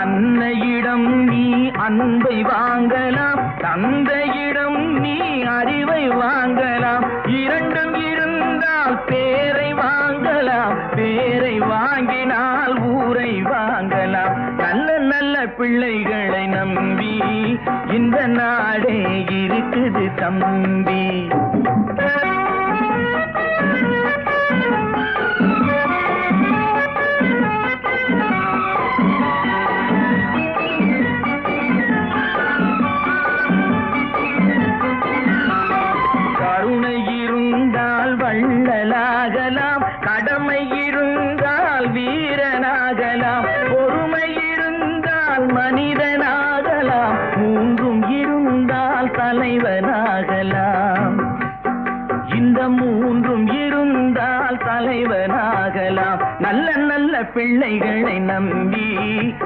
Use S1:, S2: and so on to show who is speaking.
S1: அன்னையிடம் நீ அன்பை வாங்கலாம், தந்தையிடம் நீ அறிவை வாங்கலாம். இரண்டும் இருந்தால் பேரை வாங்கலாம், பேரை வாங்கினால் ஊரை வாங்கலாம். நல்ல நல்ல பிள்ளைகளை நம்பி இந்த நாடே இருக்குது தம்பி. கருணை இருந்தால் வள்ளலாகலாம், கடமை இருந்தால் வீரனாகலாம், பொறுமை இருந்தால் மனிதனாகலாம், மூன்றும் இருந்தால் தலைவனாகலாம். இந்த மூன்றும் இருந்தால் தலைவனாகலாம். நல்ல நல்ல பிள்ளைகளை நம்பி